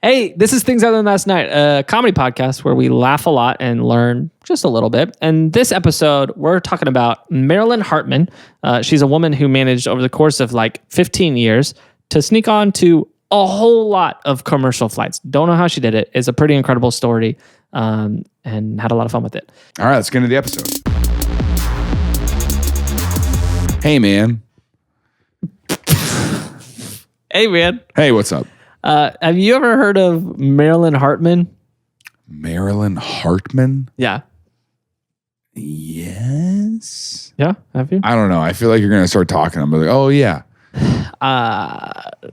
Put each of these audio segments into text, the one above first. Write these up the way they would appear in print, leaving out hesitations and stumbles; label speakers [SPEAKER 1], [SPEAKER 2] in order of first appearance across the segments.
[SPEAKER 1] Hey, this is Things I Learned Last Night, a comedy podcast where we laugh a lot and learn just a little bit. And this episode, we're talking about Marilyn Hartman. She's a woman who managed over the course of like 15 years to sneak on to a whole lot of commercial flights. Don't know how she did it. It's a pretty incredible story and had a lot of fun with it.
[SPEAKER 2] All right, let's get into the episode. Hey, man.
[SPEAKER 1] Hey, man.
[SPEAKER 2] Hey, what's up?
[SPEAKER 1] Have you ever heard of Marilyn Hartman?
[SPEAKER 2] Marilyn Hartman?
[SPEAKER 1] Yeah.
[SPEAKER 2] Yes.
[SPEAKER 1] Yeah, have you?
[SPEAKER 2] I don't know. I feel like you're going to start talking. I'm like, oh, yeah.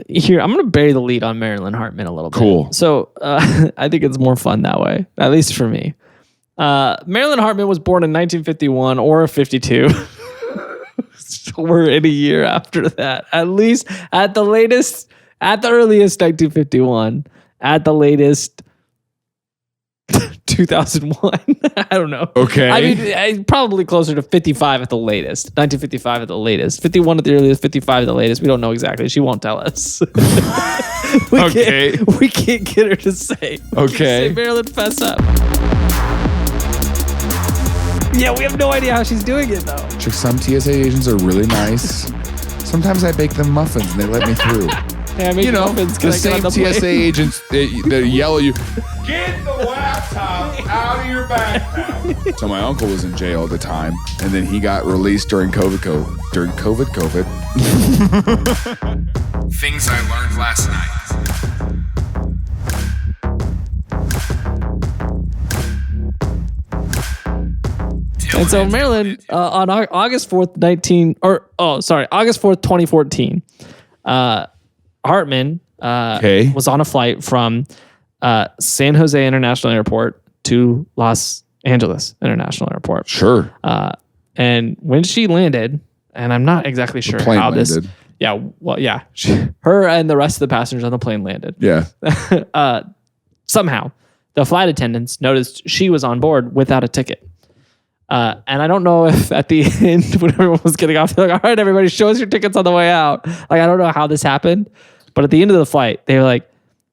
[SPEAKER 1] Here, I'm going to bury the lead on Marilyn Hartman a little bit.
[SPEAKER 2] Cool.
[SPEAKER 1] So I think it's more fun that way, at least for me. Marilyn Hartman was born in 1951 or 52. We're in a year after that. At least, at the latest, at the earliest, 1951. At the latest, 2001. I don't know.
[SPEAKER 2] Okay.
[SPEAKER 1] I mean, probably closer to 55 at the latest. 1955 at the latest. 51 at the earliest, 55 at the latest. We don't know exactly. She won't tell us. We can't get her to say.
[SPEAKER 2] Okay.
[SPEAKER 1] Say, Marilyn, fess up. Yeah, we have no idea how she's doing it, though.
[SPEAKER 2] Some TSA agents are really nice. Sometimes I bake them muffins and they let me through.
[SPEAKER 1] Yeah, you know,
[SPEAKER 2] the same TSA agents that yell at you, get the laptop out of your backpack. So my uncle was in jail at the time, and then he got released during COVID.
[SPEAKER 3] Things I learned last night.
[SPEAKER 1] And so Marilyn, on August 4th, August 4th, 2014, Hartman was on a flight from San Jose International Airport to Los Angeles International Airport.
[SPEAKER 2] Sure.
[SPEAKER 1] And when she landed, and I'm not exactly sure how this...
[SPEAKER 2] landed.
[SPEAKER 1] Yeah, well, yeah. Her and the rest of the passengers on the plane landed.
[SPEAKER 2] Yeah.
[SPEAKER 1] Somehow, the flight attendants noticed she was on board without a ticket. And I don't know if at the end, when everyone was getting off, they're like, all right, everybody, show us your tickets on the way out. Like, I don't know how this happened, but at the end of the flight, they were like,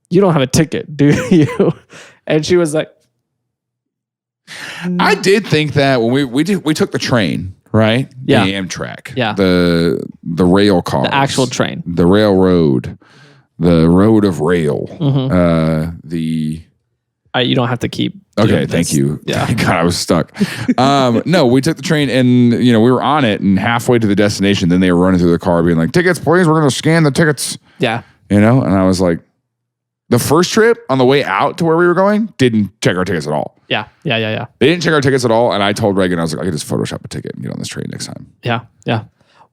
[SPEAKER 1] you don't have a ticket, do you? And she was like,
[SPEAKER 2] I did think that when we took the train, right?
[SPEAKER 1] Yeah.
[SPEAKER 2] The Amtrak.
[SPEAKER 1] Yeah.
[SPEAKER 2] The rail cars.
[SPEAKER 1] the actual train.
[SPEAKER 2] The railroad. The road of rail.
[SPEAKER 1] You don't have to keep.
[SPEAKER 2] Okay, thank you.
[SPEAKER 1] Yeah.
[SPEAKER 2] God, I was stuck. No, we took the train and, we were on it and halfway to the destination, then they were running through the car being like, tickets, please, we're going to scan the tickets.
[SPEAKER 1] Yeah.
[SPEAKER 2] And I was like, the first trip on the way out to where we were going didn't check our tickets at all.
[SPEAKER 1] Yeah.
[SPEAKER 2] They didn't check our tickets at all. And I told Reagan, I was like, I could just Photoshop a ticket and get on this train next time.
[SPEAKER 1] Yeah.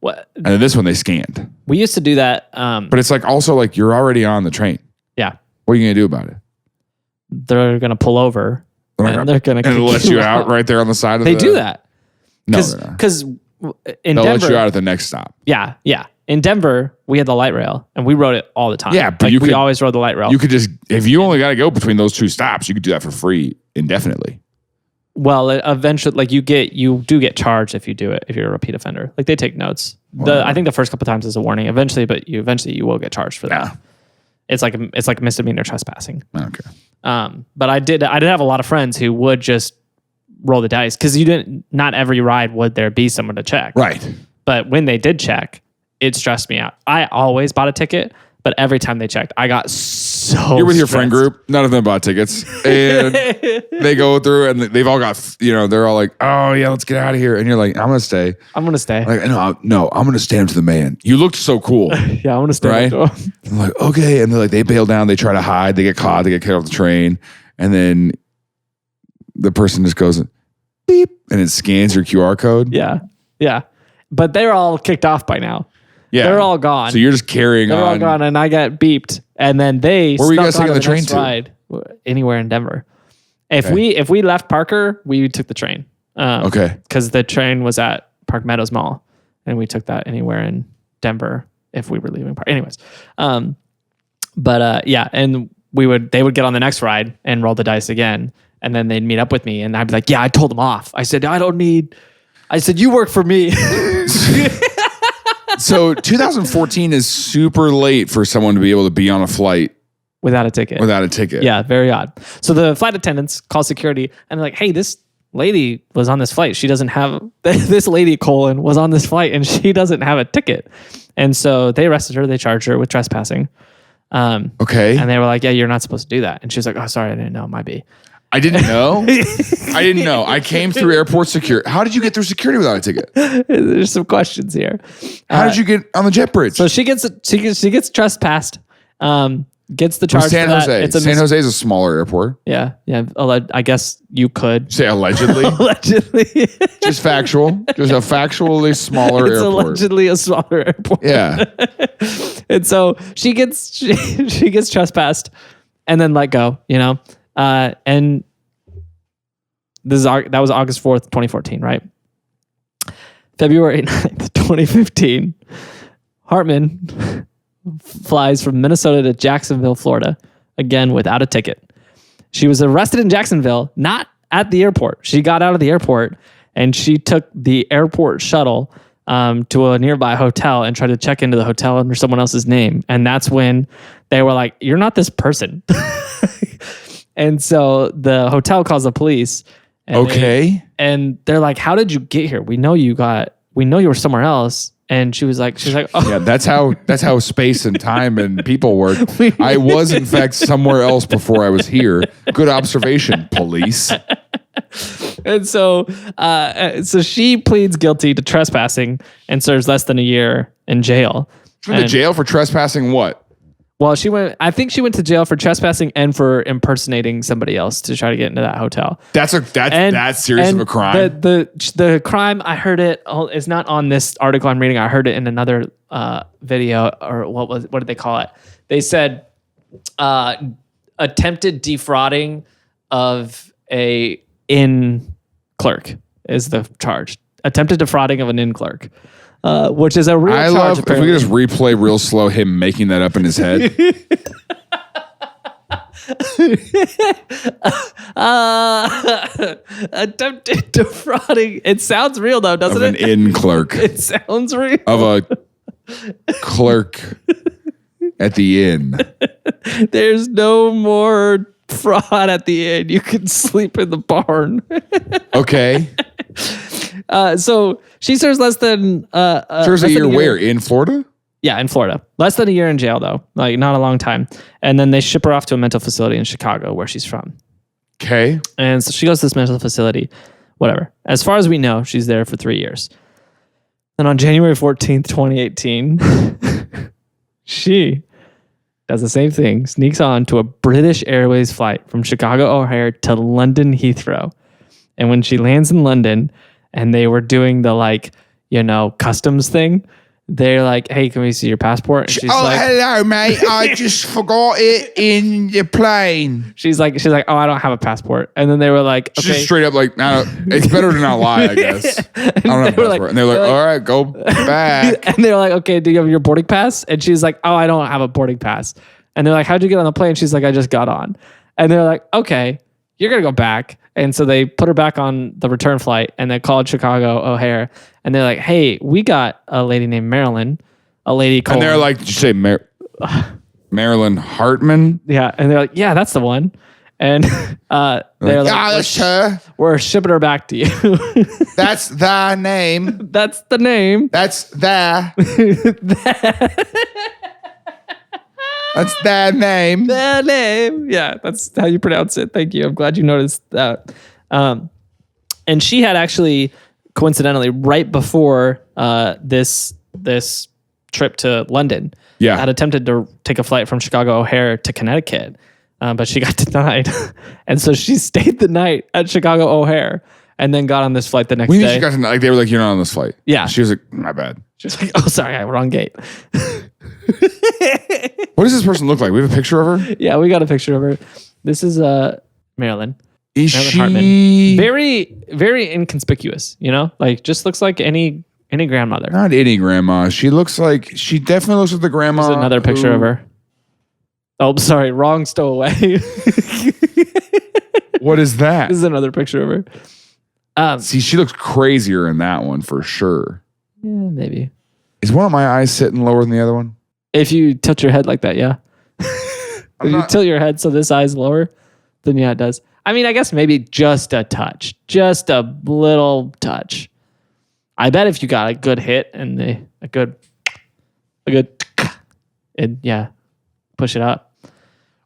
[SPEAKER 1] What?
[SPEAKER 2] And then this one they scanned.
[SPEAKER 1] We used to do that.
[SPEAKER 2] But it's like also like you're already on the train.
[SPEAKER 1] Yeah.
[SPEAKER 2] What are you going to do about it?
[SPEAKER 1] They're going to pull over. And they're going to
[SPEAKER 2] let you out right there on the side of
[SPEAKER 1] They do that.
[SPEAKER 2] No, they're not.
[SPEAKER 1] Because in
[SPEAKER 2] They'll
[SPEAKER 1] Denver,
[SPEAKER 2] let you out at the next stop.
[SPEAKER 1] Yeah. In Denver, we had the light rail, and we rode it all the time.
[SPEAKER 2] Yeah, but
[SPEAKER 1] we always rode the light rail.
[SPEAKER 2] You could just, if you only got to go between those two stops, you could do that for free indefinitely.
[SPEAKER 1] Well, eventually, like you do get charged if you do it, if you're a repeat offender. Like they take notes.
[SPEAKER 2] Wow.
[SPEAKER 1] I think the first couple times is a warning. Eventually you will get charged for that. It's like misdemeanor trespassing.
[SPEAKER 2] Okay.
[SPEAKER 1] But I did have a lot of friends who would just roll the dice because not every ride would there be someone to check.
[SPEAKER 2] Right.
[SPEAKER 1] But when they did check, it stressed me out. I always bought a ticket, but every time they checked, I got so
[SPEAKER 2] You're with your
[SPEAKER 1] stressed.
[SPEAKER 2] friend group. None of them bought tickets. And they go through and they've all got, they're all like, oh yeah, let's get out of here. And you're like, I'm going to stay.
[SPEAKER 1] I'm going to stay.
[SPEAKER 2] Like, no, I'm going to stand to the man. You looked so cool.
[SPEAKER 1] Yeah, I'm going to stay.
[SPEAKER 2] Right? I'm like, okay. And they're like, they bail down. They try to hide. They get caught. They get kicked off the train. And then the person just goes, beep. And it scans your QR code.
[SPEAKER 1] Yeah. But they're all kicked off by now.
[SPEAKER 2] Yeah.
[SPEAKER 1] They're all gone.
[SPEAKER 2] So you're just carrying on.
[SPEAKER 1] They're all gone, and I got beeped. And then they
[SPEAKER 2] where were you guys
[SPEAKER 1] snuck
[SPEAKER 2] taking
[SPEAKER 1] onto
[SPEAKER 2] the train
[SPEAKER 1] next
[SPEAKER 2] to?
[SPEAKER 1] ride, anywhere in Denver. If we left Parker, we took the train.
[SPEAKER 2] Okay.
[SPEAKER 1] Because the train was at Park Meadows Mall, and we took that anywhere in Denver if we were leaving Park. Anyways, and they would get on the next ride and roll the dice again, and then they'd meet up with me, and I'd be like, "Yeah, I told them off. I said you work for me."
[SPEAKER 2] So 2014 is super late for someone to be able to be on a flight
[SPEAKER 1] without a ticket.
[SPEAKER 2] Without a ticket.
[SPEAKER 1] Yeah, very odd. So the flight attendants call security and they're like, hey, this lady was on this flight. She doesn't have, this lady, was on this flight and she doesn't have a ticket. And so they arrested her. They charged her with trespassing.
[SPEAKER 2] Okay.
[SPEAKER 1] And they were like, yeah, you're not supposed to do that. And she was like, oh, sorry, I didn't know. It might be.
[SPEAKER 2] I didn't know. I didn't know. I came through airport security. How did you get through security without a ticket?
[SPEAKER 1] There's some questions here.
[SPEAKER 2] How did you get on the jet bridge?
[SPEAKER 1] So she gets trespassed. Gets the charge.
[SPEAKER 2] San
[SPEAKER 1] for
[SPEAKER 2] Jose.
[SPEAKER 1] That.
[SPEAKER 2] San Jose is a smaller airport.
[SPEAKER 1] Yeah. I guess you could
[SPEAKER 2] say allegedly.
[SPEAKER 1] Allegedly.
[SPEAKER 2] Just factual. Just a factually smaller
[SPEAKER 1] it's
[SPEAKER 2] airport.
[SPEAKER 1] Allegedly a smaller airport.
[SPEAKER 2] Yeah.
[SPEAKER 1] And so she gets trespassed and then let go. And that was August 4th, 2014, right? February 9th, 2015, Hartman flies from Minnesota to Jacksonville, Florida, again without a ticket. She was arrested in Jacksonville, not at the airport. She got out of the airport and she took the airport shuttle to a nearby hotel and tried to check into the hotel under someone else's name. And that's when they were like, you're not this person. And so the hotel calls the police. And and they're like, how did you get here? We know you were somewhere else. And she was like, oh.
[SPEAKER 2] Yeah, that's how space and time and people work. I was in fact somewhere else before I was here. Good observation, police.
[SPEAKER 1] And so she pleads guilty to trespassing and serves less than a year in jail.
[SPEAKER 2] She went to jail for trespassing what?
[SPEAKER 1] Well, I think she went to jail for trespassing and for impersonating somebody else to try to get into that hotel.
[SPEAKER 2] That's that serious of a crime.
[SPEAKER 1] The crime, I heard it is not on this article I'm reading. I heard it in another video, or what did they call it? They said attempted defrauding of a inn clerk is the charge. Attempted defrauding of an inn clerk. Which is a real charge.
[SPEAKER 2] Love if we could just replay real slow him making that up in his head.
[SPEAKER 1] Attempted defrauding. It sounds real though, doesn't
[SPEAKER 2] it? Of an inn clerk.
[SPEAKER 1] It sounds real.
[SPEAKER 2] Of a clerk at the inn.
[SPEAKER 1] There's no more fraud at the inn. You can sleep in the barn.
[SPEAKER 2] Okay.
[SPEAKER 1] So she serves less than
[SPEAKER 2] serves a year where? In Florida?
[SPEAKER 1] Yeah, in Florida. Less than a year in jail though. Like not a long time. And then they ship her off to a mental facility in Chicago where she's from.
[SPEAKER 2] Okay.
[SPEAKER 1] And so she goes to this mental facility. Whatever. As far as we know, she's there for 3 years. And on January 14th, 2018, she does the same thing, sneaks on to a British Airways flight from Chicago O'Hare to London Heathrow. And when she lands in London and they were doing the customs thing, they're like, hey, can we see your passport? And she's like,
[SPEAKER 2] hello, mate. I just forgot it in the plane.
[SPEAKER 1] She's like, oh, I don't have a passport. And then they were like, okay.
[SPEAKER 2] She's straight up like, no, it's better to not lie, I guess. I don't have a passport. And they're like, all right, go back.
[SPEAKER 1] And they're like, okay, do you have your boarding pass? And she's like, oh, I don't have a boarding pass. And they're like, how'd you get on the plane? She's like, I just got on. And they're like, okay, you're going to go back. And so they put her back on the return flight and they called Chicago O'Hare and they're like, hey, we got a lady named Marilyn, a lady called.
[SPEAKER 2] And they're like, did you say Marilyn Hartman?
[SPEAKER 1] Yeah. And they're like, yeah, that's the one. And they're like,
[SPEAKER 2] that's her.
[SPEAKER 1] We're shipping her back to you.
[SPEAKER 2] That's the name.
[SPEAKER 1] That's the name.
[SPEAKER 2] That's the. That's their name.
[SPEAKER 1] Their name. Yeah, that's how you pronounce it. Thank you. I'm glad you noticed that. And she had actually, coincidentally, right before this trip to London, had attempted to take a flight from Chicago O'Hare to Connecticut, but she got denied. And so she stayed the night at Chicago O'Hare and then got on this flight the next day.
[SPEAKER 2] She got denied? Like they were like, you're not on this flight.
[SPEAKER 1] Yeah.
[SPEAKER 2] She was like, my bad.
[SPEAKER 1] She was like, oh, sorry, wrong gate.
[SPEAKER 2] What does this person look like? We have a picture of her?
[SPEAKER 1] Yeah, we got a picture of her. This is Marilyn.
[SPEAKER 2] Is
[SPEAKER 1] Marilyn
[SPEAKER 2] she
[SPEAKER 1] Hartman. Very, very inconspicuous, like just looks like any grandmother.
[SPEAKER 2] Not any grandma. She definitely looks like the grandma.
[SPEAKER 1] There's another picture of her. Oh, sorry, wrong stowaway.
[SPEAKER 2] What is that?
[SPEAKER 1] This is another picture of her.
[SPEAKER 2] See, she looks crazier in that one for sure.
[SPEAKER 1] Yeah, maybe.
[SPEAKER 2] Is one of my eyes sitting lower than the other one?
[SPEAKER 1] If you tilt your head like that, yeah. If you tilt your head so this eye's lower, then yeah, it does. I mean, I guess maybe just a touch. Just a little touch. I bet if you got a good hit and a good, and yeah, push it up.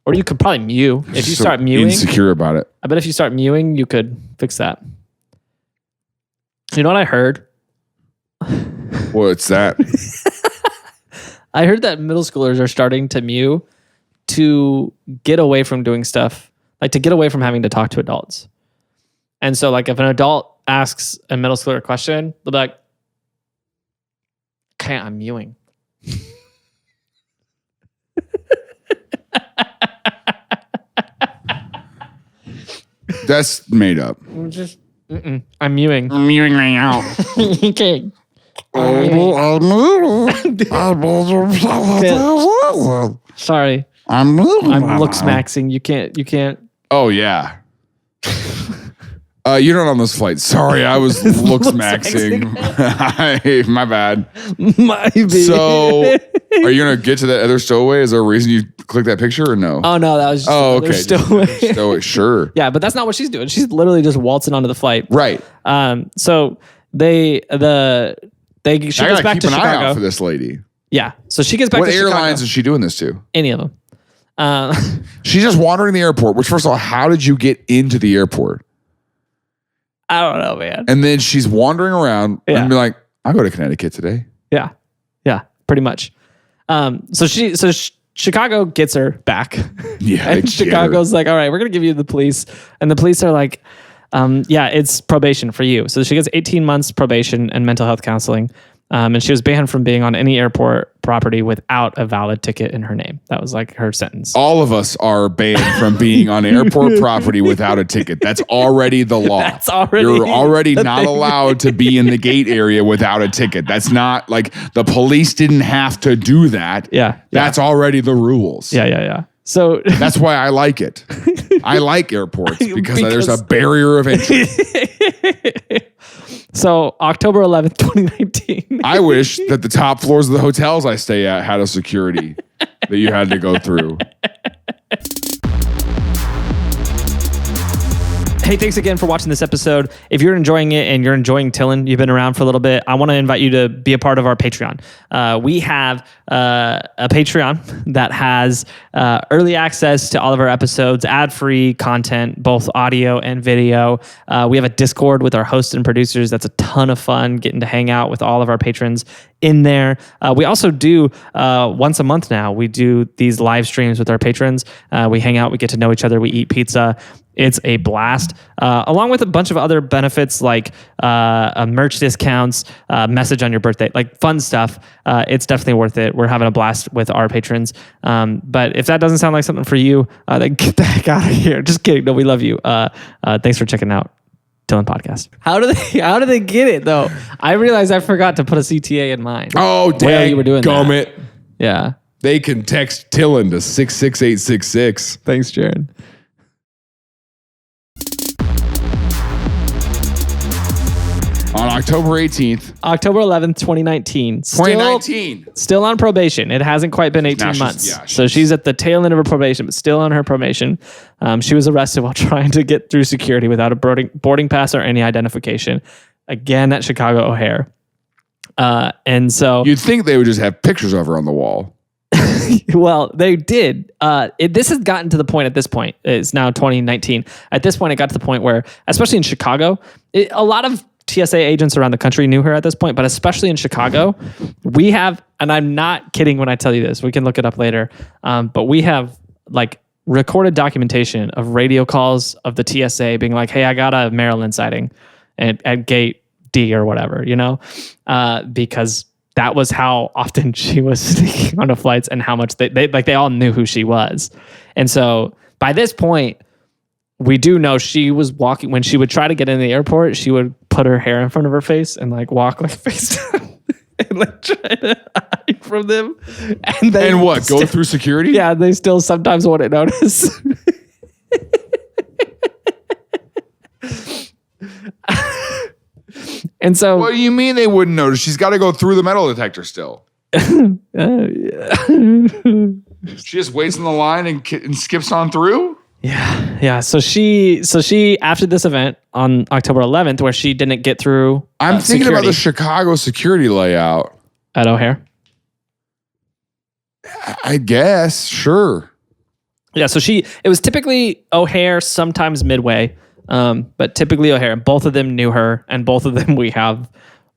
[SPEAKER 1] Or you could probably mew. If you start mewing.
[SPEAKER 2] Insecure about it.
[SPEAKER 1] I bet if you start mewing, you could fix that. You know what I heard?
[SPEAKER 2] What's that?
[SPEAKER 1] I heard that middle schoolers are starting to mew to get away from doing stuff, like to get away from having to talk to adults. And so like if an adult asks a middle schooler a question, they'll be like, okay, I'm mewing.
[SPEAKER 2] That's made up.
[SPEAKER 1] I'm mewing.
[SPEAKER 3] I'm mewing right now.
[SPEAKER 1] Okay. Sorry.
[SPEAKER 3] I'm
[SPEAKER 1] looks maxing. You can't.
[SPEAKER 2] Oh, yeah. You're not on this flight. Sorry, I was looks maxing. My bad.
[SPEAKER 1] Maybe.
[SPEAKER 2] So, are you going to get to that other stowaway? Is there a reason you clicked that picture or no?
[SPEAKER 1] Oh, no, that was just
[SPEAKER 2] okay.
[SPEAKER 1] stowaway.
[SPEAKER 2] Stowaway, sure.
[SPEAKER 1] Yeah, but that's not what she's doing. She's literally just waltzing onto the flight.
[SPEAKER 2] Right.
[SPEAKER 1] So she gets back to Chicago.
[SPEAKER 2] Keep an eye out for this lady.
[SPEAKER 1] Yeah. So she gets back
[SPEAKER 2] to
[SPEAKER 1] Chicago.
[SPEAKER 2] What airlines is she doing this to?
[SPEAKER 1] Any of them.
[SPEAKER 2] She's just wandering the airport, which first of all, how did you get into the airport?
[SPEAKER 1] I don't know, man.
[SPEAKER 2] And then she's wandering around and be like, I'll go to Connecticut today.
[SPEAKER 1] Yeah. Yeah, pretty much. So Chicago gets her back.
[SPEAKER 2] Yeah.
[SPEAKER 1] And Chicago's like, all right, we're going to give you the police. And the police are like, yeah, it's probation for you. So she gets 18 months probation and mental health counseling. And she was banned from being on any airport property without a valid ticket in her name. That was like her sentence.
[SPEAKER 2] All of us are banned from being on airport property without a ticket. That's already the law. You're already not allowed to be in the gate area without a ticket. That's not like the police didn't have to do that.
[SPEAKER 1] Yeah.
[SPEAKER 2] That's already the rules.
[SPEAKER 1] Yeah. So
[SPEAKER 2] that's why I like it. I like airports because there's a barrier of entry.
[SPEAKER 1] So October 11th, 2019.
[SPEAKER 2] I wish that the top floors of the hotels I stay at had a security that you had to go through.
[SPEAKER 1] Hey, thanks again for watching this episode. If you're enjoying it and you're enjoying TILLN, you've been around for a little bit, I want to invite you to be a part of our Patreon. We have a Patreon that has early access to all of our episodes, ad-free content, both audio and video. We have a Discord with our hosts and producers. That's a ton of fun, getting to hang out with all of our patrons in there. We also do once a month now, we do these live streams with our patrons. We hang out, we get to know each other, we eat pizza. It's a blast, along with a bunch of other benefits like merch discounts, message on your birthday, like fun stuff. It's definitely worth it. We're having a blast with our patrons. But if that doesn't sound like something for you, then get the heck out of here. Just kidding. No, we love you. Thanks for checking out TILLN Podcast. How do they get it though? I realized I forgot to put a CTA in mine.
[SPEAKER 2] Oh, dang,
[SPEAKER 1] you were doing
[SPEAKER 2] gummit.
[SPEAKER 1] That. Yeah.
[SPEAKER 2] They can text TILLN to 66866.
[SPEAKER 1] Thanks, Jared.
[SPEAKER 2] On October 18th.
[SPEAKER 1] October 11th, 2019.
[SPEAKER 2] 2019.
[SPEAKER 1] Still on probation. It hasn't quite been 18 months. So she's at the tail end of her probation, but still on her probation. She was arrested while trying to get through security without a boarding pass or any identification. Again, at Chicago O'Hare. And so...
[SPEAKER 2] You'd think they would just have pictures of her on the wall.
[SPEAKER 1] Well, they did. This has gotten to the point at this point. It's now 2019. At this point, it got to the point where, especially in Chicago, a lot of TSA agents around the country knew her at this point, but especially in Chicago, we have, and I'm not kidding when I tell you this, we can look it up later, but we have like recorded documentation of radio calls of the TSA being like, hey, I got a Maryland sighting at gate D or whatever, because that was how often she was sneaking onto flights and how much they all knew who she was. And so by this point, we do know she was walking, when she would try to get in the airport, she would put her hair in front of her face and like walk like face down and like try to hide from them.
[SPEAKER 2] And what, go through security?
[SPEAKER 1] Yeah, they still sometimes wouldn't notice. And so...
[SPEAKER 2] What do you mean they wouldn't notice? She's got to go through the metal detector still. She just waits in the line and skips on through?
[SPEAKER 1] Yeah. So she after this event on October 11th, where she didn't get through.
[SPEAKER 2] I'm thinking about the Chicago security layout
[SPEAKER 1] at O'Hare.
[SPEAKER 2] I guess, sure.
[SPEAKER 1] Yeah. So it was typically O'Hare, sometimes Midway, but typically O'Hare. Both of them knew her, and both of them we have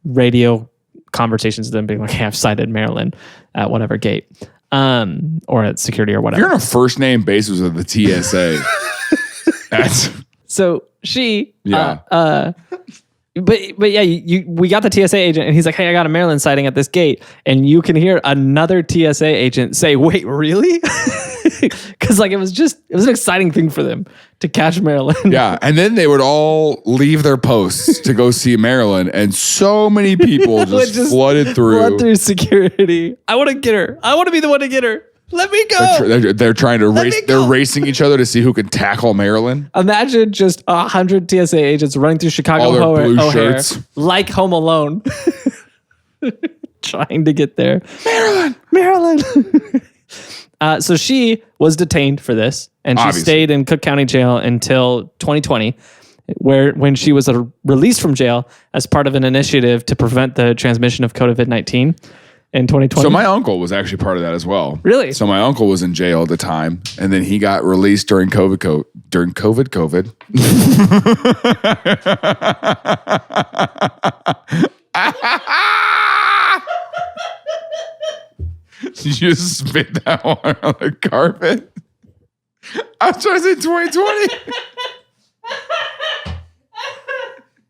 [SPEAKER 1] radio conversations with them being like, "Hey, I've cited Marilyn at whatever gate." Or at security or whatever.
[SPEAKER 2] You're on a first name basis with the TSA. That's
[SPEAKER 1] so she. Yeah. But yeah, we got the TSA agent, and he's like, "Hey, I got a Maryland sighting at this gate," and you can hear another TSA agent say, "Wait, really?" Because like it was an exciting thing for them to catch Marilyn.
[SPEAKER 2] Yeah, and then they would all leave their posts to go see Marilyn, and so many people just flooded through
[SPEAKER 1] security. I want to get her. I want to be the one to get her. Let me
[SPEAKER 2] go. They're trying to race. They're racing each other to see who can tackle Marilyn.
[SPEAKER 1] Imagine just 100 TSA agents running through Chicago
[SPEAKER 2] all their blue
[SPEAKER 1] O'Hare,
[SPEAKER 2] shirts,
[SPEAKER 1] like Home Alone, trying to get there. Marilyn. So she was detained for this, and she stayed in Cook County Jail until 2020, when she was released from jail as part of an initiative to prevent the transmission of COVID-19 in 2020.
[SPEAKER 2] So my uncle was actually part of that as well.
[SPEAKER 1] Really?
[SPEAKER 2] So my uncle was in jail at the time, and then he got released during COVID. Did you just spit that one on the carpet? I was trying to say 2020.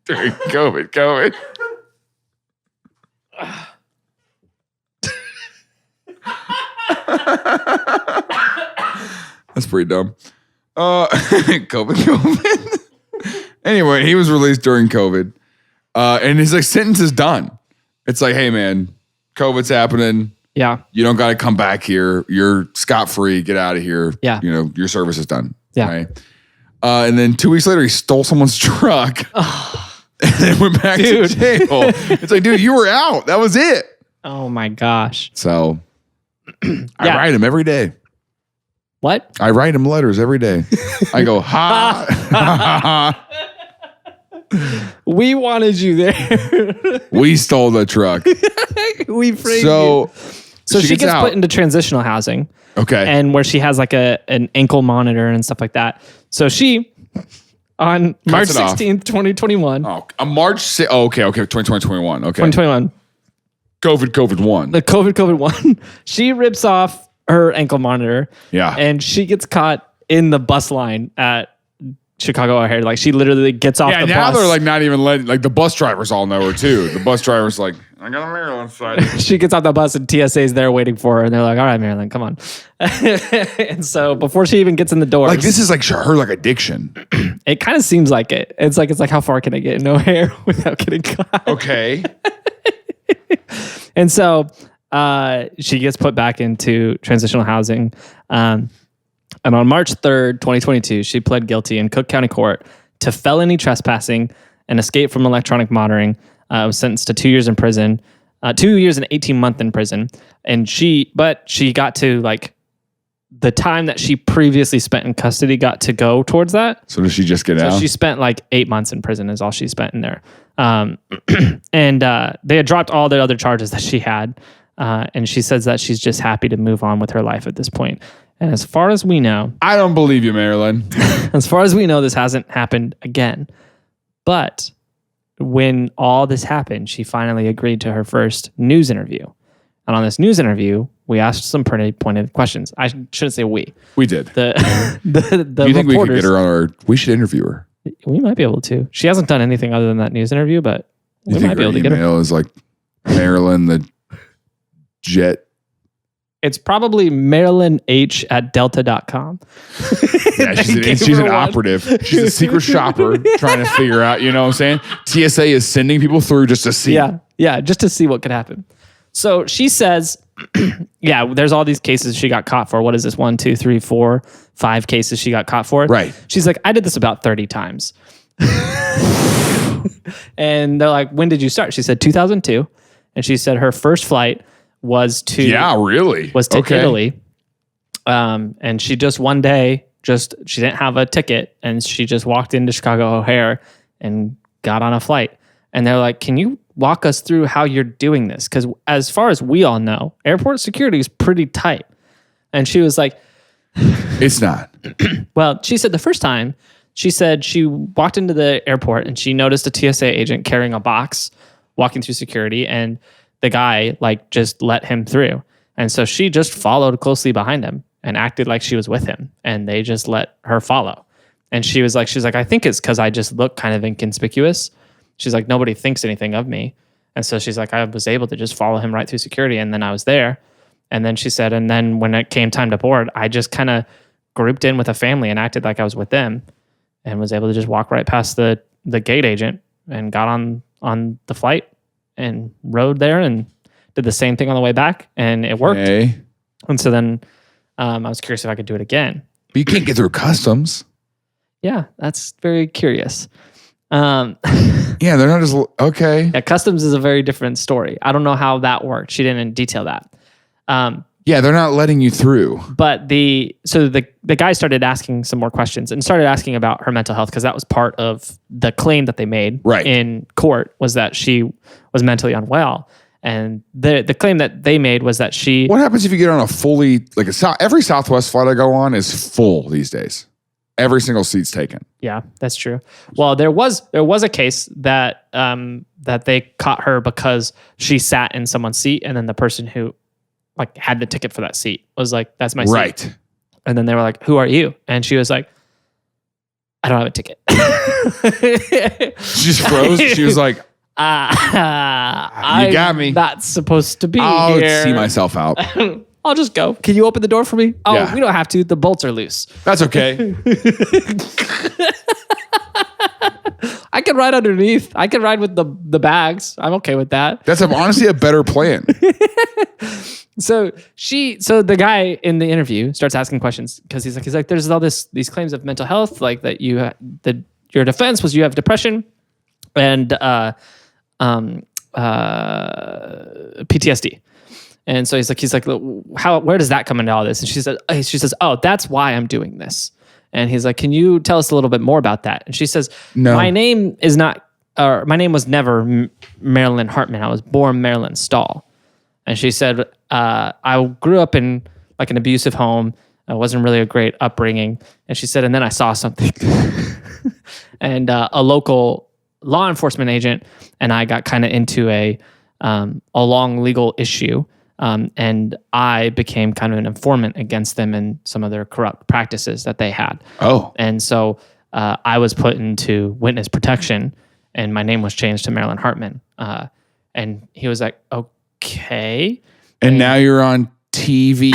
[SPEAKER 2] During COVID. That's pretty dumb. COVID. Anyway, he was released during COVID. And his sentence is done. It's like, hey man, COVID's happening.
[SPEAKER 1] Yeah.
[SPEAKER 2] You don't got to come back here. You're scot-free. Get out of here.
[SPEAKER 1] Yeah.
[SPEAKER 2] Your service is done.
[SPEAKER 1] Yeah.
[SPEAKER 2] Right? And then 2 weeks later, he stole someone's truck and then went back to jail. It's like, dude, you were out. That was it.
[SPEAKER 1] Oh my gosh.
[SPEAKER 2] So I write him every day.
[SPEAKER 1] What?
[SPEAKER 2] I write him letters every day. I go, ha.
[SPEAKER 1] We wanted you there.
[SPEAKER 2] We stole the truck.
[SPEAKER 1] We framed you. So she gets put into transitional housing.
[SPEAKER 2] Okay.
[SPEAKER 1] And where she has like an ankle monitor and stuff like that. So she, on March 16th, 2021.
[SPEAKER 2] Oh, March 6th. Oh, okay. 2021. Okay.
[SPEAKER 1] 2021.
[SPEAKER 2] COVID 1.
[SPEAKER 1] The COVID 1. She rips off her ankle monitor.
[SPEAKER 2] Yeah.
[SPEAKER 1] And she gets caught in the bus line at Chicago O'Hare. Like she literally gets off the bus. Yeah,
[SPEAKER 2] now they're like not even letting, like the bus drivers all know her too. The bus driver's like, I got a Marilyn side. She
[SPEAKER 1] gets off the bus and TSA's there waiting for her, and they're like, all right, Marilyn, come on. And so before she even gets in the door,
[SPEAKER 2] like this is like her like addiction.
[SPEAKER 1] It kind of seems like it. It's like how far can I get in O'Hare without getting caught?
[SPEAKER 2] Okay.
[SPEAKER 1] And so she gets put back into transitional housing. And on March 3rd, 2022, she pled guilty in Cook County Court to felony trespassing and escape from electronic monitoring. Was sentenced to 2 years in prison, 2 years and 18 months in prison. And she got to like the time that she previously spent in custody got to go towards that.
[SPEAKER 2] So did she just get out?
[SPEAKER 1] She spent like 8 months in prison is all she spent in there. And they had dropped all the other charges that she had. And she says that she's just happy to move on with her life at this point. And as far as we know...
[SPEAKER 2] I don't believe you, Marilyn.
[SPEAKER 1] As far as we know, this hasn't happened again. But when all this happened, she finally agreed to her first news interview. And on this news interview, we asked some pretty pointed questions. I shouldn't say we.
[SPEAKER 2] We did.
[SPEAKER 1] The
[SPEAKER 2] Do you think we could get her on our... We should interview her.
[SPEAKER 1] We might be able to. She hasn't done anything other than that news interview, but we might be able to get her.
[SPEAKER 2] Email is like Marilyn the Jet.
[SPEAKER 1] It's probably MarilynH@delta.com.
[SPEAKER 2] Yeah, she's an operative. She's a secret shopper trying to figure out, you know what I'm saying? TSA is sending people through just to see.
[SPEAKER 1] Yeah, just to see what could happen. So she says, there's all these cases she got caught for. What is this? 1, 2, 3, 4, 5 cases she got caught for.
[SPEAKER 2] Right.
[SPEAKER 1] She's like, I did this about 30 times. And they're like, when did you start? She said 2002. And she said her first flight was to Italy. And she just one day, she didn't have a ticket, and she just walked into Chicago O'Hare and got on a flight. And they're like, can you walk us through how you're doing this? Because as far as we all know, airport security is pretty tight. And she was like,
[SPEAKER 2] it's not.
[SPEAKER 1] Well, she said the first time, she said she walked into the airport and she noticed a TSA agent carrying a box walking through security, and the guy like just let him through. And so she just followed closely behind him and acted like she was with him, and they just let her follow. And she's like, I think it's because I just look kind of inconspicuous. She's like, nobody thinks anything of me. And so she's like, I was able to just follow him right through security, and then I was there. And then she said, and then when it came time to board, I just kind of grouped in with a family and acted like I was with them, and was able to just walk right past the gate agent and got on the flight and rode there and did the same thing on the way back, and it worked.
[SPEAKER 2] Okay.
[SPEAKER 1] And so then I was curious if I could do it again.
[SPEAKER 2] But you can't get through customs.
[SPEAKER 1] Yeah, that's very curious.
[SPEAKER 2] Yeah, they're not just okay.
[SPEAKER 1] Yeah, customs is a very different story. I don't know how that worked. She didn't detail that.
[SPEAKER 2] Yeah, they're not letting you through.
[SPEAKER 1] But the guy started asking some more questions and started asking about her mental health, because that was part of the claim that they made in court, was that she was mentally unwell. And the claim that they made was that she...
[SPEAKER 2] What happens if you get on a fully... every Southwest flight I go on is full these days. Every single seat's taken.
[SPEAKER 1] Yeah, that's true. Well, there was a case that that they caught her because she sat in someone's seat, and then the person who like had the ticket for that seat was like, "That's my seat."
[SPEAKER 2] Right.
[SPEAKER 1] And then they were like, "Who are you?" And she was like, "I don't have a ticket."
[SPEAKER 2] She just froze. She was like, "You got me.
[SPEAKER 1] Not supposed to be
[SPEAKER 2] I'll
[SPEAKER 1] here.
[SPEAKER 2] see myself out.
[SPEAKER 1] I'll just go. Can you open the door for me?" Oh,
[SPEAKER 2] Yeah.
[SPEAKER 1] We don't have to. The bolts are loose.
[SPEAKER 2] That's okay.
[SPEAKER 1] I can ride underneath. I can ride with the bags. I'm okay with that.
[SPEAKER 2] That's honestly a better plan.
[SPEAKER 1] So the guy in the interview starts asking questions, because he's like, there's all these claims of mental health, like that your defense was you have depression and PTSD. And so he's like, where does that come into all this? And she says, oh, that's why I'm doing this. And he's like, can you tell us a little bit more about that? And she says,
[SPEAKER 2] no,
[SPEAKER 1] my name was never Marilyn Hartman. I was born Marilyn Stahl. And she said, I grew up in like an abusive home. It wasn't really a great upbringing. And she said, and then I saw something. And a local law enforcement agent and I got kind of into a long legal issue. And I became kind of an informant against them and some of their corrupt practices that they had.
[SPEAKER 2] Oh.
[SPEAKER 1] And so I was put into witness protection, and my name was changed to Marilyn Hartman. And he was like, okay.
[SPEAKER 2] And now you're on TV.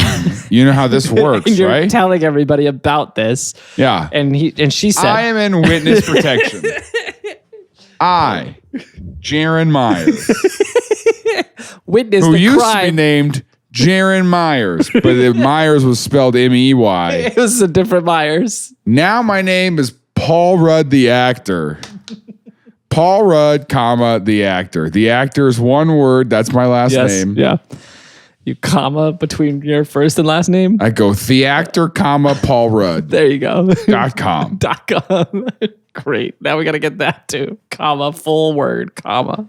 [SPEAKER 2] You know how this works,
[SPEAKER 1] and you're
[SPEAKER 2] right?
[SPEAKER 1] telling everybody about this.
[SPEAKER 2] Yeah.
[SPEAKER 1] And she said,
[SPEAKER 2] I am in witness protection. I, Jaron Myers.
[SPEAKER 1] Witness
[SPEAKER 2] who
[SPEAKER 1] the
[SPEAKER 2] used
[SPEAKER 1] crime.
[SPEAKER 2] to be named Jaron Myers, but the Myers was spelled M-E-Y.
[SPEAKER 1] It was a different Myers.
[SPEAKER 2] Now my name is Paul Rudd, the actor. Paul Rudd, comma, the actor. The actor is one word. That's my last name.
[SPEAKER 1] Yeah. You comma between your first and last name?
[SPEAKER 2] I go the actor, comma, Paul Rudd.
[SPEAKER 1] There you go.
[SPEAKER 2] .com.
[SPEAKER 1] .com. Great. Now we got to get that too. Comma, full word, comma.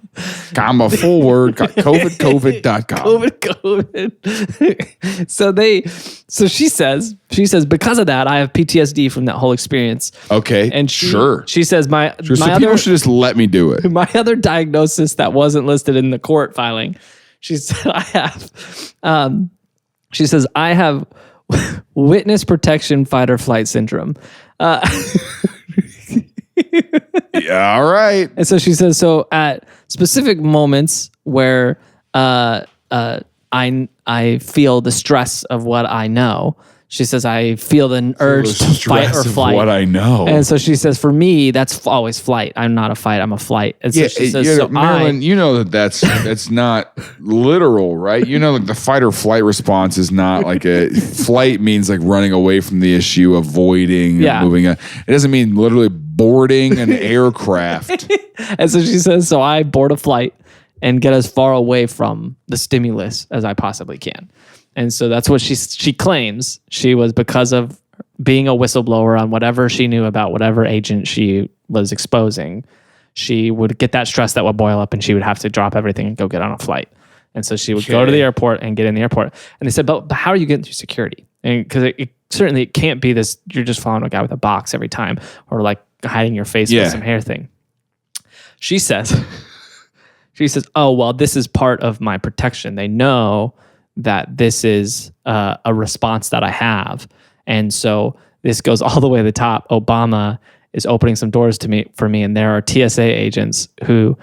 [SPEAKER 2] Comma, full word, COVID.com.
[SPEAKER 1] COVID. So she says, because of that, I have PTSD from that whole experience.
[SPEAKER 2] Okay.
[SPEAKER 1] And
[SPEAKER 2] sure.
[SPEAKER 1] She says,
[SPEAKER 2] people should just let me do it.
[SPEAKER 1] My other diagnosis that wasn't listed in the court filing, she said, I have witness protection fight or flight syndrome.
[SPEAKER 2] Yeah, all right.
[SPEAKER 1] And so she says, so at specific moments where I feel the stress of what I know, she says, I feel the urge to fight or flight.
[SPEAKER 2] What I know.
[SPEAKER 1] And so she says, for me, that's always flight. I'm not a fight. I'm a flight. And so she says,
[SPEAKER 2] Marilyn, you know that's not literal, right? You know, like the fight or flight response is not like a flight means like running away from the issue, avoiding, moving. It doesn't mean literally boarding an aircraft.
[SPEAKER 1] And so she says, so I board a flight and get as far away from the stimulus as I possibly can. And so that's what she claims. She was because of being a whistleblower on whatever she knew about whatever agent she was exposing. She would get that stress that would boil up and she would have to drop everything and go get on a flight. And so she would go to the airport and get in the airport. And they said, but how are you getting through security? And because it certainly can't be this, you're just following a guy with a box every time or like hiding your face with some hair thing. She says, oh, well, this is part of my protection. They know that this is a response that I have. And so this goes all the way to the top. Obama is opening some doors for me. And there are TSA agents who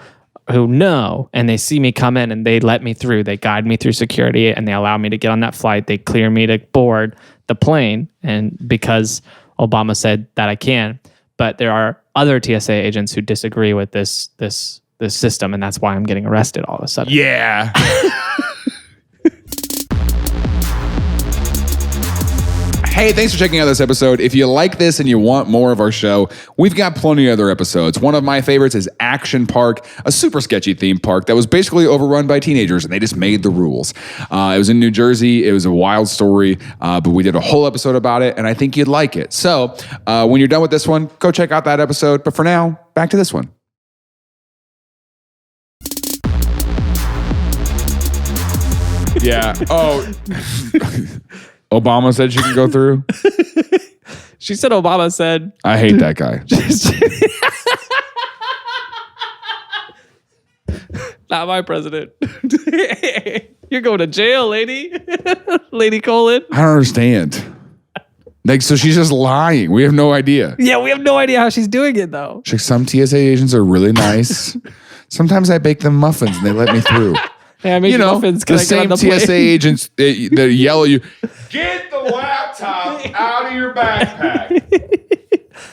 [SPEAKER 1] know, and they see me come in and they let me through. They guide me through security and they allow me to get on that flight. They clear me to board the plane. And because Obama said that I can, but there are other TSA agents who disagree with this system. And that's why I'm getting arrested all of a sudden.
[SPEAKER 2] Yeah. Hey, thanks for checking out this episode. If you like this and you want more of our show, we've got plenty of other episodes. One of my favorites is Action Park, a super sketchy theme park that was basically overrun by teenagers, and they just made the rules. It was in New Jersey. It was a wild story, but we did a whole episode about it, and I think you'd like it. So when you're done with this one, go check out that episode. But for now, back to this one. Yeah. Oh... Obama said she can go through?
[SPEAKER 1] She said Obama said...
[SPEAKER 2] I hate that guy.
[SPEAKER 1] Not my president. You're going to jail, lady. Lady Colin.
[SPEAKER 2] I don't understand. Like, so she's just lying. We have no idea.
[SPEAKER 1] Yeah, we have no idea how she's doing it, though.
[SPEAKER 2] She's like, some TSA agents are really nice. Sometimes I bake them muffins and they let me through.
[SPEAKER 1] Yeah, I make muffins.
[SPEAKER 2] The same TSA agents that yell at you, get the laptop out of your backpack.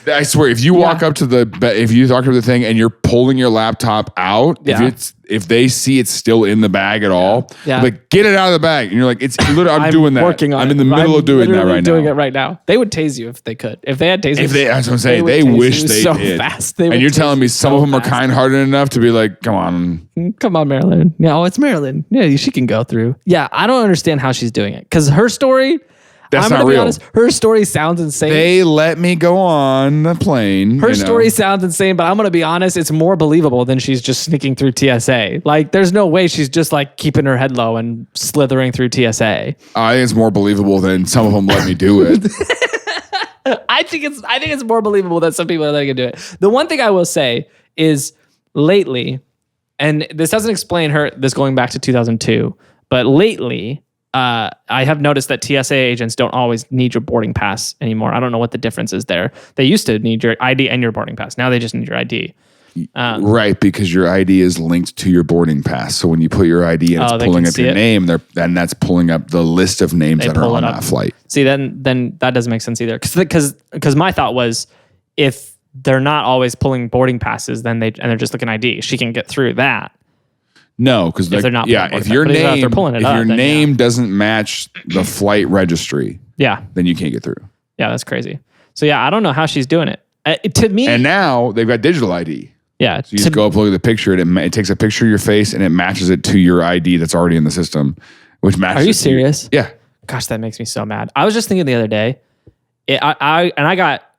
[SPEAKER 2] I swear, if you walk up to the thing and you're pulling your laptop out, if they see it's still in the bag at all, like get it out of the bag, and you're like, it's literally, I'm doing that. I'm in the middle of doing that right now.
[SPEAKER 1] Doing it right now. They would tase you if they could. If they had tasers,
[SPEAKER 2] that's what I'm saying. They wish they
[SPEAKER 1] so
[SPEAKER 2] did.
[SPEAKER 1] Fast.
[SPEAKER 2] And you're telling me some of them are kind-hearted enough to be like, come on,
[SPEAKER 1] Marilyn. Yeah, it's Marilyn. Yeah, she can go through. Yeah, I don't understand how she's doing it because her story.
[SPEAKER 2] That's
[SPEAKER 1] I'm
[SPEAKER 2] not real.
[SPEAKER 1] Honest, her story sounds insane.
[SPEAKER 2] They let me go on the plane.
[SPEAKER 1] Her story sounds insane, but I'm going to be honest, it's more believable than she's just sneaking through TSA. Like, there's no way she's just like keeping her head low and slithering through TSA.
[SPEAKER 2] I think it's more believable than some of them let me do it.
[SPEAKER 1] I think it's more believable that some people are letting her do it. The one thing I will say is lately, and this doesn't explain this going back to 2002, but lately, I have noticed that TSA agents don't always need your boarding pass anymore. I don't know what the difference is there. They used to need your ID and your boarding pass. Now they just need your ID.
[SPEAKER 2] Right, because your ID is linked to your boarding pass. So when you put your ID in, it's pulling up your name, and that's pulling up the list of names that are on that flight.
[SPEAKER 1] See, then that doesn't make sense either. Because my thought was, if they're not always pulling boarding passes, then they're just looking ID. She can get through that.
[SPEAKER 2] No, because
[SPEAKER 1] they're not.
[SPEAKER 2] If your name doesn't match the flight registry, then you can't get through.
[SPEAKER 1] Yeah, that's crazy. So I don't know how she's doing it. To me,
[SPEAKER 2] and now they've got digital ID.
[SPEAKER 1] Yeah,
[SPEAKER 2] so you just go up, look at the picture, and it takes a picture of your face, and it matches it to your ID that's already in the system, which matches.
[SPEAKER 1] Are you serious?
[SPEAKER 2] Yeah.
[SPEAKER 1] Gosh, that makes me so mad. I was just thinking the other day, I got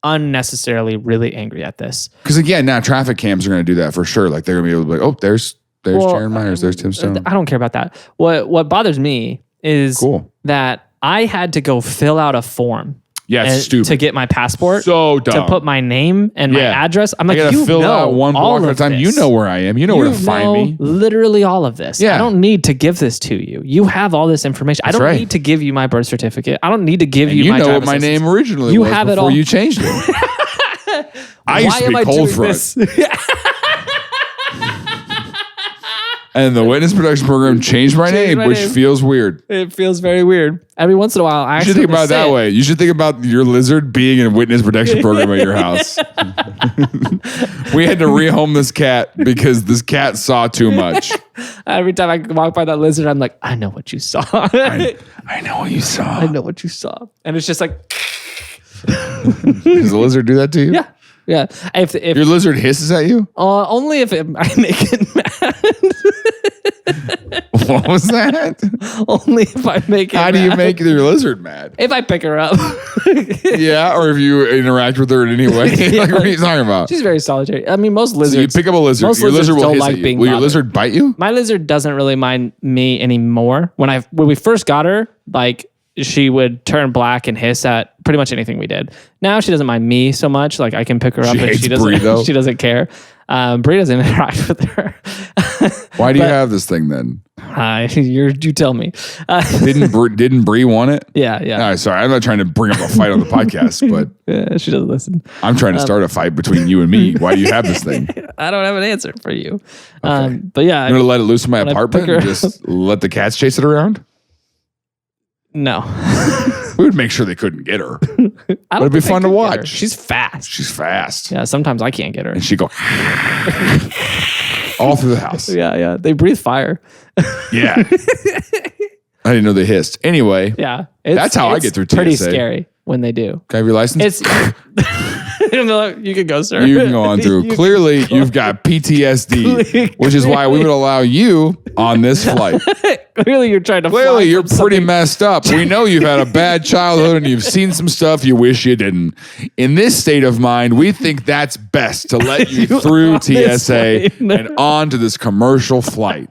[SPEAKER 1] unnecessarily really angry at this.
[SPEAKER 2] Because again, now traffic cams are going to do that for sure. Like they're going to be able to be like, oh, there's Jaron Myers, there's Tim Stone.
[SPEAKER 1] I don't care about that. What bothers me is that I had to go fill out a form.
[SPEAKER 2] Yeah, it's stupid.
[SPEAKER 1] To get my passport.
[SPEAKER 2] So dumb.
[SPEAKER 1] To put my name and my address. I'm like,
[SPEAKER 2] I gotta fill out one block at a time. You know where I am. You know where to find me.
[SPEAKER 1] Literally all of this. Yeah. I don't need to give this to you. You have all this information. I don't need to give you my birth certificate. I don't need to give you my driver's license.
[SPEAKER 2] You know what my name originally was
[SPEAKER 1] have
[SPEAKER 2] before you changed it. I used to be cold front. And the witness protection program changed my name, which feels weird.
[SPEAKER 1] It feels very weird. Every once in a while,
[SPEAKER 2] you should think about it that way. You should think about your lizard being in a witness protection program at your house. We had to rehome this cat because this cat saw too much.
[SPEAKER 1] Every time I walk by that lizard, I'm like, I know what you saw.
[SPEAKER 2] I know what you saw.
[SPEAKER 1] I know what you saw. And it's just like...
[SPEAKER 2] Does the lizard do that to you?
[SPEAKER 1] Yeah. Yeah. If
[SPEAKER 2] your lizard hisses at you?
[SPEAKER 1] Only if I make it mad.
[SPEAKER 2] What was that?
[SPEAKER 1] Only if I make it
[SPEAKER 2] How do you make your lizard mad?
[SPEAKER 1] If I pick her up.
[SPEAKER 2] Yeah, or if you interact with her in any way. Like, what are you talking about?
[SPEAKER 1] She's very solitary. I mean, most lizards.
[SPEAKER 2] So you pick up a lizard.
[SPEAKER 1] Most
[SPEAKER 2] your
[SPEAKER 1] lizards
[SPEAKER 2] lizard will
[SPEAKER 1] don't
[SPEAKER 2] hiss
[SPEAKER 1] like
[SPEAKER 2] at you.
[SPEAKER 1] being
[SPEAKER 2] Will your
[SPEAKER 1] bothered.
[SPEAKER 2] lizard bite you?
[SPEAKER 1] My lizard doesn't really mind me anymore. When we first got her, like she would turn black and hiss at pretty much anything we did. Now she doesn't mind me so much. Like I can pick her up and she doesn't.
[SPEAKER 2] Brie, though.
[SPEAKER 1] She doesn't care. Brie doesn't interact with her.
[SPEAKER 2] Why do you have this thing then?
[SPEAKER 1] You tell me.
[SPEAKER 2] Didn't Brie want it?
[SPEAKER 1] Yeah.
[SPEAKER 2] Sorry, I'm not trying to bring up a fight on the podcast, but
[SPEAKER 1] yeah, she doesn't listen.
[SPEAKER 2] I'm trying to start a fight between you and me. Why do you have this thing?
[SPEAKER 1] I don't have an answer for you.
[SPEAKER 2] Okay.
[SPEAKER 1] But yeah,
[SPEAKER 2] I'm gonna let it loose in my apartment and just let the cats chase it around.
[SPEAKER 1] No.
[SPEAKER 2] We would make sure they couldn't get her. It'd be fun to watch.
[SPEAKER 1] She's fast.
[SPEAKER 2] She's fast.
[SPEAKER 1] Yeah, sometimes I can't get her.
[SPEAKER 2] And she'd go all through the house.
[SPEAKER 1] Yeah. They breathe fire.
[SPEAKER 2] Yeah. I didn't know they hissed. Anyway.
[SPEAKER 1] Yeah.
[SPEAKER 2] That's how I get through TSA.
[SPEAKER 1] Pretty scary when they do.
[SPEAKER 2] Can I have your license?
[SPEAKER 1] You can go, sir.
[SPEAKER 2] You can go on through. Clearly, you've got PTSD, which is why we would allow you on this flight.
[SPEAKER 1] Clearly, you're trying to.
[SPEAKER 2] Clearly, you're pretty messed up. We know you've had a bad childhood and you've seen some stuff you wish you didn't. In this state of mind, we think that's best to let you through TSA and on to this commercial flight.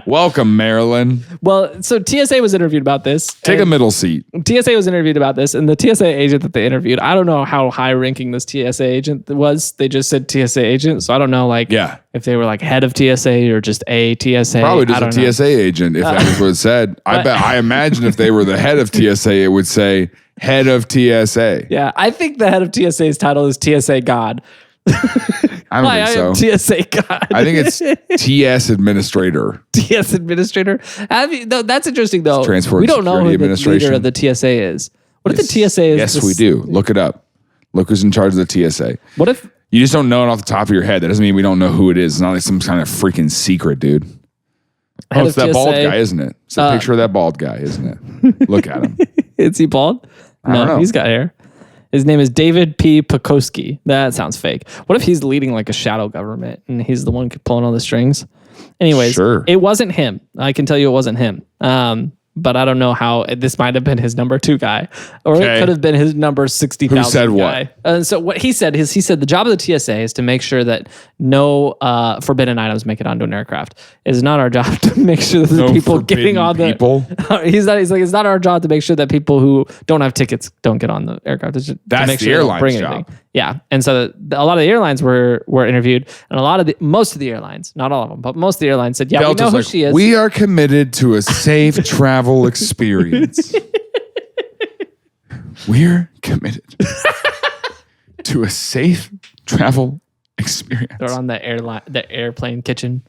[SPEAKER 2] Welcome, Marilyn.
[SPEAKER 1] Well, so TSA was interviewed about this.
[SPEAKER 2] Take a middle seat.
[SPEAKER 1] TSA was interviewed about this, and the TSA agent that they interviewed, I don't know how high ranking this TSA agent was. They just said TSA agent, so I don't know, if they were like head of TSA or just a TSA.
[SPEAKER 2] Probably just a TSA agent, if that was what it said. I imagine if they were the head of TSA, it would say head of TSA.
[SPEAKER 1] Yeah, I think the head of TSA's title is TSA God.
[SPEAKER 2] I don't think so.
[SPEAKER 1] I am TSA God.
[SPEAKER 2] I think it's TS administrator.
[SPEAKER 1] TS administrator. That's interesting though.
[SPEAKER 2] Transport
[SPEAKER 1] we don't know who the
[SPEAKER 2] Administration.
[SPEAKER 1] leader of the TSA is. What if the TSA is?
[SPEAKER 2] Yes, we do. Look it up. Look who's in charge of the TSA.
[SPEAKER 1] What if
[SPEAKER 2] you just don't know it off the top of your head? That doesn't mean we don't know who it is. It's not like some kind of freaking secret, dude. Oh, it's that bald guy, isn't it? It's a picture of that bald guy, isn't it? Look at him.
[SPEAKER 1] Is he bald?
[SPEAKER 2] I don't know.
[SPEAKER 1] He's got hair. His name is David P. Pekoski. That sounds fake. What if he's leading like a shadow government and he's the one pulling all the strings? Anyways,
[SPEAKER 2] sure.
[SPEAKER 1] It wasn't him. I can tell you it wasn't him. But I don't know how this might have been his number 2 guy, or it could have been his number 60,000
[SPEAKER 2] Who said
[SPEAKER 1] guy.
[SPEAKER 2] what?
[SPEAKER 1] So what he said is, the job of the TSA is to make sure that no forbidden items make it onto an aircraft. It is not our job to make sure that the people getting on the
[SPEAKER 2] people.
[SPEAKER 1] He's like, it's not our job to make sure that people who don't have tickets don't get on the aircraft. It's just
[SPEAKER 2] That's
[SPEAKER 1] to make
[SPEAKER 2] the
[SPEAKER 1] sure
[SPEAKER 2] airline's job.
[SPEAKER 1] Yeah, and so a lot of the airlines were interviewed, and most of the airlines, not all of them, but most of the airlines said,
[SPEAKER 2] Delta's
[SPEAKER 1] we know who she is.
[SPEAKER 2] We are committed to a safe travel experience. We're committed to a safe travel experience.
[SPEAKER 1] They're on the airplane kitchen,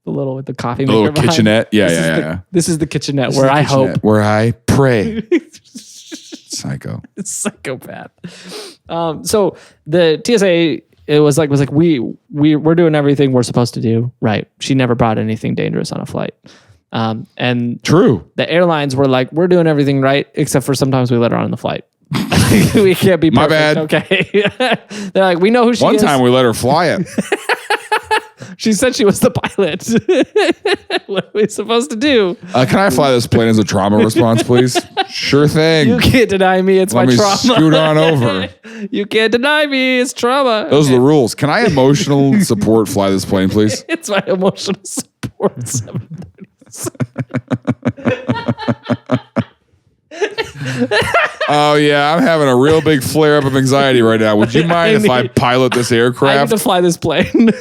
[SPEAKER 1] the little with the coffee
[SPEAKER 2] the
[SPEAKER 1] maker
[SPEAKER 2] little
[SPEAKER 1] behind.
[SPEAKER 2] kitchenette. Yeah.
[SPEAKER 1] This is the kitchenette
[SPEAKER 2] This
[SPEAKER 1] where
[SPEAKER 2] is the
[SPEAKER 1] I
[SPEAKER 2] kitchenette
[SPEAKER 1] hope.
[SPEAKER 2] where I pray. Psycho.
[SPEAKER 1] It's psychopath. So the TSA, it was like we're doing everything we're supposed to do. Right. She never brought anything dangerous on a flight. And
[SPEAKER 2] true.
[SPEAKER 1] The airlines were like, we're doing everything right, except for sometimes we let her on the flight. We can't be perfect.
[SPEAKER 2] My bad.
[SPEAKER 1] Okay. They're like, we know who she is.
[SPEAKER 2] One time we let her fly it.
[SPEAKER 1] She said she was the pilot. What are we supposed to do?
[SPEAKER 2] Can I fly this plane as a trauma response, please? Sure thing.
[SPEAKER 1] You can't deny me. It's my trauma.
[SPEAKER 2] Scoot on over.
[SPEAKER 1] You can't deny me. It's trauma.
[SPEAKER 2] Those are the rules. Can I emotional support fly this plane, please?
[SPEAKER 1] It's my emotional support.
[SPEAKER 2] Oh yeah, I'm having a real big flare up of anxiety right now. Would you mind if I pilot this
[SPEAKER 1] I need
[SPEAKER 2] aircraft?
[SPEAKER 1] to fly this plane.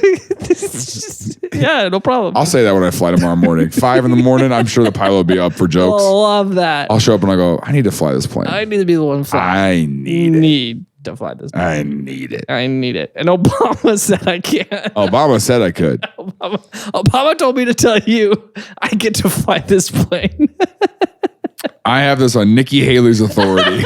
[SPEAKER 1] Yeah, no problem.
[SPEAKER 2] I'll say that when I fly tomorrow morning. 5 a.m. I'm sure the pilot will be up for jokes.
[SPEAKER 1] I love that.
[SPEAKER 2] I'll show up and I go, I need to fly this plane.
[SPEAKER 1] I need to be the one flying.
[SPEAKER 2] I need
[SPEAKER 1] to fly this
[SPEAKER 2] it.
[SPEAKER 1] plane.
[SPEAKER 2] I need it.
[SPEAKER 1] I need it. And Obama said I can't.
[SPEAKER 2] Obama said I could.
[SPEAKER 1] Obama told me to tell you I get to fly this plane.
[SPEAKER 2] I have this on Nikki Haley's authority.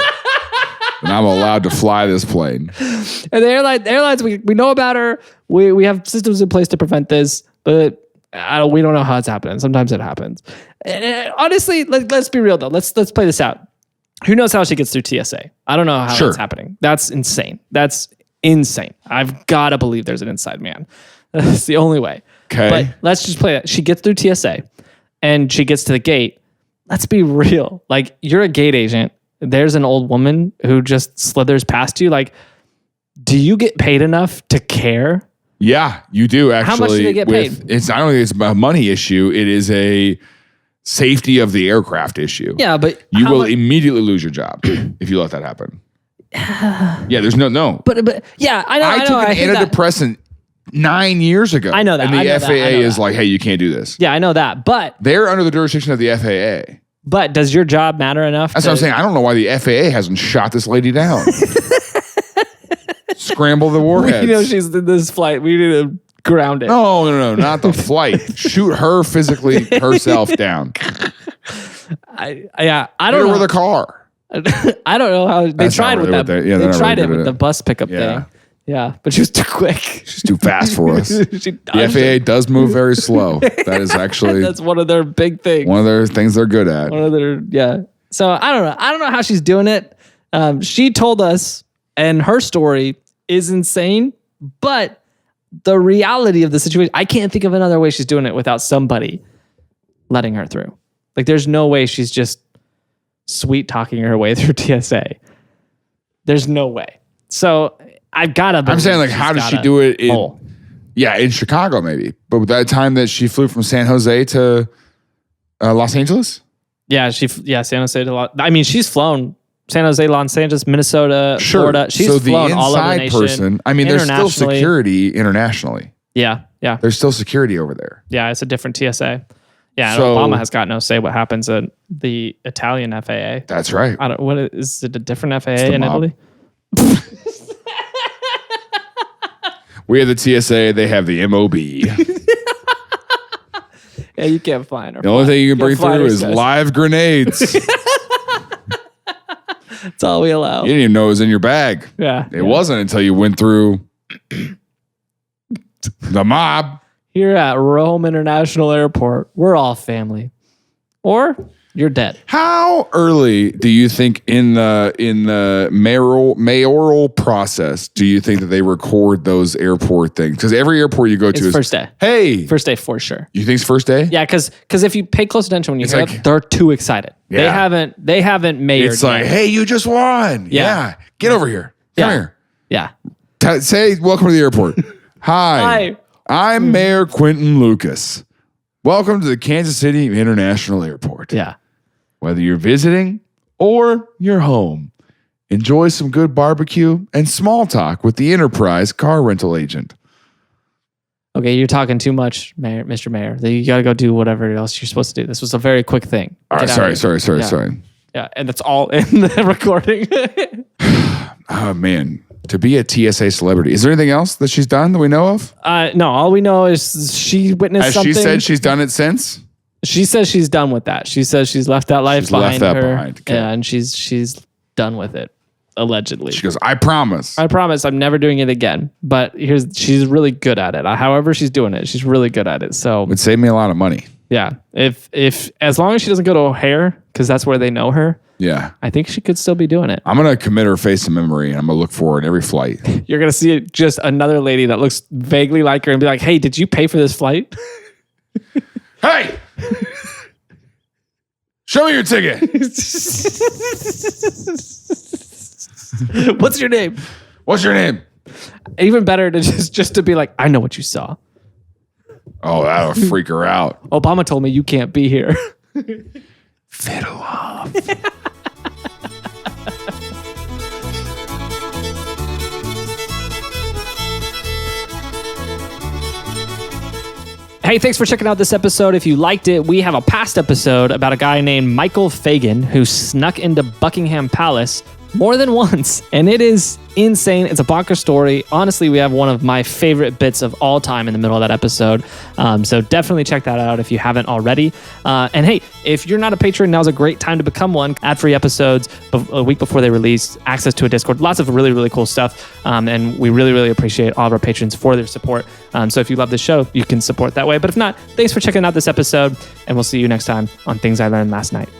[SPEAKER 2] And I'm allowed to fly this plane.
[SPEAKER 1] And the airlines, we know about her. We have systems in place to prevent this, but we don't know how it's happening. Sometimes it happens. And honestly, let's be real though. Let's play this out. Who knows how she gets through TSA? I don't know how that's happening. That's insane. I've got to believe there's an inside man. That's the only way.
[SPEAKER 2] Okay.
[SPEAKER 1] But let's just play that. She gets through TSA and she gets to the gate. Let's be real. Like, you're a gate agent. There's an old woman who just slithers past you. Like, do you get paid enough to care?
[SPEAKER 2] Yeah, you do actually.
[SPEAKER 1] How much do they get paid?
[SPEAKER 2] It's I don't think it's a money issue. It is a safety of the aircraft issue.
[SPEAKER 1] Yeah, but
[SPEAKER 2] you will immediately lose your job if you let that happen. Yeah, there's no.
[SPEAKER 1] But yeah, I know.
[SPEAKER 2] I took an antidepressant 9 years ago.
[SPEAKER 1] I know that.
[SPEAKER 2] And the FAA is like, hey, you can't do this.
[SPEAKER 1] Yeah, I know that. But
[SPEAKER 2] they're under the jurisdiction of the FAA.
[SPEAKER 1] But does your job matter enough?
[SPEAKER 2] That's what I'm saying. I don't know why the FAA hasn't shot this lady down. Scramble the warheads.
[SPEAKER 1] You know she's in this flight. We need to ground it.
[SPEAKER 2] No, not the flight. Shoot her physically herself down.
[SPEAKER 1] I don't know.
[SPEAKER 2] With a car.
[SPEAKER 1] I don't know how they tried with that. They tried it with the bus pickup thing. Yeah, but she was too quick.
[SPEAKER 2] She's too fast for us. The FAA does move very slow. That is actually
[SPEAKER 1] that's one of their big things.
[SPEAKER 2] One of their things they're good at.
[SPEAKER 1] So I don't know. I don't know how she's doing it. She told us, and her story is insane. But the reality of the situation, I can't think of another way she's doing it without somebody letting her through. Like, there's no way she's just sweet talking her way through TSA. There's no way. So I've got to.
[SPEAKER 2] I'm saying, like, how did she do it in Chicago, maybe? But with that time that she flew from San Jose to Los Angeles?
[SPEAKER 1] Yeah, San Jose to I mean, she's flown San Jose, Los Angeles, Minnesota, Florida. She's flown all over the nation. Person,
[SPEAKER 2] I mean, there's still security internationally.
[SPEAKER 1] Yeah.
[SPEAKER 2] There's still security over there.
[SPEAKER 1] Yeah, it's a different TSA. Yeah, so, Obama has got no say what happens at the Italian FAA.
[SPEAKER 2] That's right.
[SPEAKER 1] What is it? A different FAA in Italy?
[SPEAKER 2] We have the TSA. They have the MOB.
[SPEAKER 1] Yeah, you can't fly in.
[SPEAKER 2] The only thing you can bring through is live grenades.
[SPEAKER 1] That's all we allow.
[SPEAKER 2] You didn't even know it was in your bag.
[SPEAKER 1] Yeah.
[SPEAKER 2] It wasn't until you went through the mob.
[SPEAKER 1] Here at Rome International Airport, we're all family. Or you're dead.
[SPEAKER 2] How early do you think in the mayoral process do you think that they record those airport things? Because every airport you go to is
[SPEAKER 1] first day.
[SPEAKER 2] Hey,
[SPEAKER 1] first day for sure.
[SPEAKER 2] You think it's first day?
[SPEAKER 1] Yeah, because if you pay close attention when you hear it, they're too excited. Yeah. They haven't mayored.
[SPEAKER 2] It's like, hey, you just won. Yeah. Get over here. Come here.
[SPEAKER 1] Yeah.
[SPEAKER 2] Say welcome to the airport. Hi. I'm Mayor Quentin Lucas. Welcome to the Kansas City International Airport.
[SPEAKER 1] Yeah.
[SPEAKER 2] Whether you're visiting or you're home, enjoy some good barbecue and small talk with the Enterprise car rental agent.
[SPEAKER 1] Okay, you're talking too much, Mayor, Mr. Mayor. You got to go do whatever else you're supposed to do. This was a very quick thing.
[SPEAKER 2] All right, sorry.
[SPEAKER 1] Yeah, and that's all in the recording.
[SPEAKER 2] Oh, man. To be a TSA celebrity. Is there anything else that she's done that we know of?
[SPEAKER 1] No, all we know is she witnessed something.
[SPEAKER 2] Has she said she's done it since?
[SPEAKER 1] She says she's done with that. She says she's left that life behind her.
[SPEAKER 2] Okay.
[SPEAKER 1] Yeah, and she's done with it, allegedly.
[SPEAKER 2] She goes, I promise
[SPEAKER 1] I'm never doing it again. But she's really good at it. However she's doing it, she's really good at it. So
[SPEAKER 2] it would save me a lot of money.
[SPEAKER 1] Yeah. If as long as she doesn't go to O'Hare, because that's where they know her.
[SPEAKER 2] Yeah.
[SPEAKER 1] I think she could still be doing it.
[SPEAKER 2] I'm going to commit her face to memory and I'm going to look for her in every flight.
[SPEAKER 1] You're going to see just another lady that looks vaguely like her and be like, hey, did you pay for this flight?
[SPEAKER 2] Hey! Show me your ticket.
[SPEAKER 1] What's your name?
[SPEAKER 2] What's your name?
[SPEAKER 1] Even better to just to be like, I know what you saw.
[SPEAKER 2] Oh, that'll freak her out.
[SPEAKER 1] Obama told me you can't be here.
[SPEAKER 2] Fiddle Off.
[SPEAKER 1] Hey, thanks for checking out this episode. If you liked it, we have a past episode about a guy named Michael Fagan who snuck into Buckingham Palace more than once, and it is insane. It's a bonkers story. Honestly, we have one of my favorite bits of all time in the middle of that episode. So definitely check that out if you haven't already. And hey, if you're not a patron, now's a great time to become one. Ad-free episodes a week before they release, access to a Discord, lots of really, really cool stuff. And we really, really appreciate all of our patrons for their support. So if you love the show, you can support that way. But if not, thanks for checking out this episode, and we'll see you next time on Things I Learned Last Night.